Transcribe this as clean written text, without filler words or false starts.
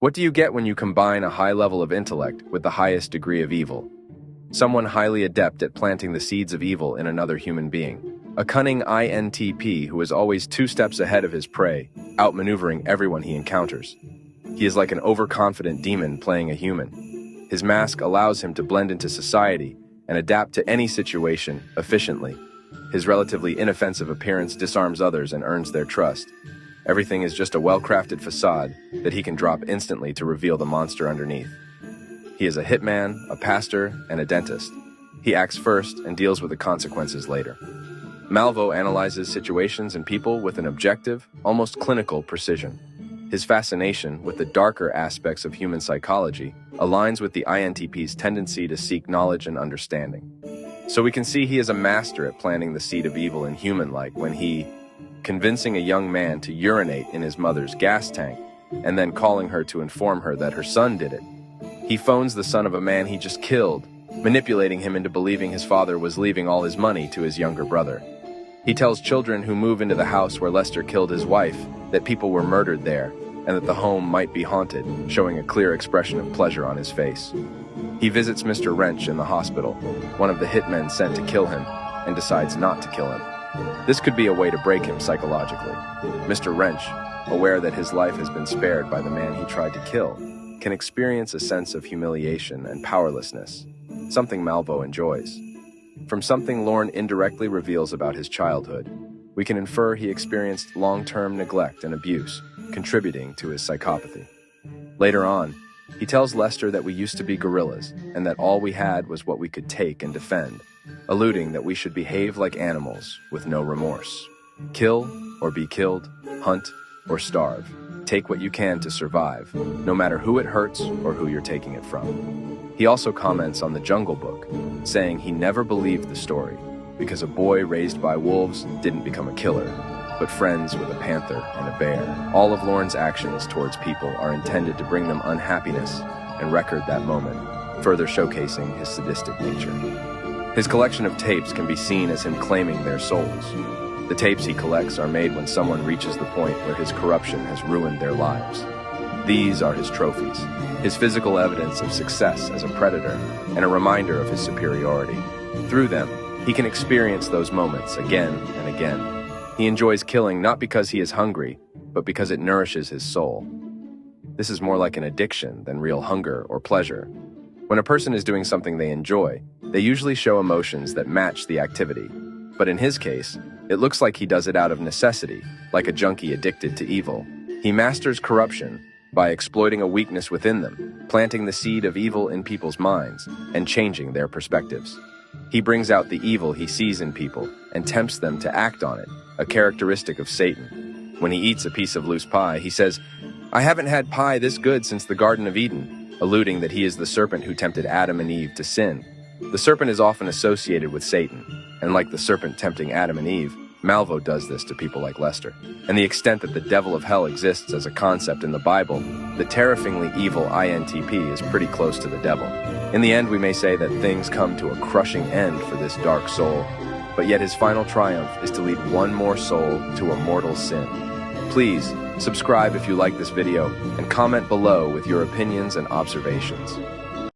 What do you get when you combine a high level of intellect with the highest degree of evil? Someone highly adept at planting the seeds of evil in another human being. A cunning INTP who is always 2 steps ahead of his prey, outmaneuvering everyone he encounters. He is like an overconfident demon playing a human. His mask allows him to blend into society and adapt to any situation efficiently. His relatively inoffensive appearance disarms others and earns their trust. Everything is just a well-crafted facade that he can drop instantly to reveal the monster underneath. He is a hitman, a pastor, and a dentist. He acts first and deals with the consequences later. Malvo analyzes situations and people with an objective, almost clinical precision. His fascination with the darker aspects of human psychology aligns with the INTP's tendency to seek knowledge and understanding. So we can see he is a master at planting the seed of evil in human-like when he, convincing a young man to urinate in his mother's gas tank, and then calling her to inform her that her son did it. He phones the son of a man he just killed, manipulating him into believing his father was leaving all his money to his younger brother. He tells children who move into the house where Lester killed his wife that people were murdered there, and that the home might be haunted, showing a clear expression of pleasure on his face. He visits Mr. Wrench in the hospital, one of the hitmen sent to kill him, and decides not to kill him. This could be a way to break him psychologically. Mr. Wrench, aware that his life has been spared by the man he tried to kill, can experience a sense of humiliation and powerlessness, something Malvo enjoys. From something Lorne indirectly reveals about his childhood, we can infer he experienced long-term neglect and abuse, contributing to his psychopathy. Later on, he tells Lester that we used to be gorillas, and that all we had was what we could take and defend, alluding that we should behave like animals with no remorse. Kill or be killed, hunt or starve. Take what you can to survive, no matter who it hurts or who you're taking it from. He also comments on the Jungle Book, saying he never believed the story, because a boy raised by wolves didn't become a killer, but friends with a panther and a bear. All of Lorne's actions towards people are intended to bring them unhappiness and record that moment, further showcasing his sadistic nature. His collection of tapes can be seen as him claiming their souls. The tapes he collects are made when someone reaches the point where his corruption has ruined their lives. These are his trophies, his physical evidence of success as a predator, and a reminder of his superiority. Through them, he can experience those moments again and again. He enjoys killing not because he is hungry, but because it nourishes his soul. This is more like an addiction than real hunger or pleasure. When a person is doing something they enjoy, they usually show emotions that match the activity. But in his case, it looks like he does it out of necessity, like a junkie addicted to evil. He masters corruption by exploiting a weakness within them, planting the seed of evil in people's minds, and changing their perspectives. He brings out the evil he sees in people and tempts them to act on it, a characteristic of Satan. When he eats a piece of loose pie, he says, "I haven't had pie this good since the Garden of Eden," alluding that he is the serpent who tempted Adam and Eve to sin. The serpent is often associated with Satan, and like the serpent tempting Adam and Eve, Malvo does this to people like Lester. And the extent that the devil of hell exists as a concept in the Bible, the terrifyingly evil INTP is pretty close to the devil. In the end, we may say that things come to a crushing end for this dark soul, but yet his final triumph is to lead one more soul to a mortal sin. Please, subscribe if you like this video, and comment below with your opinions and observations.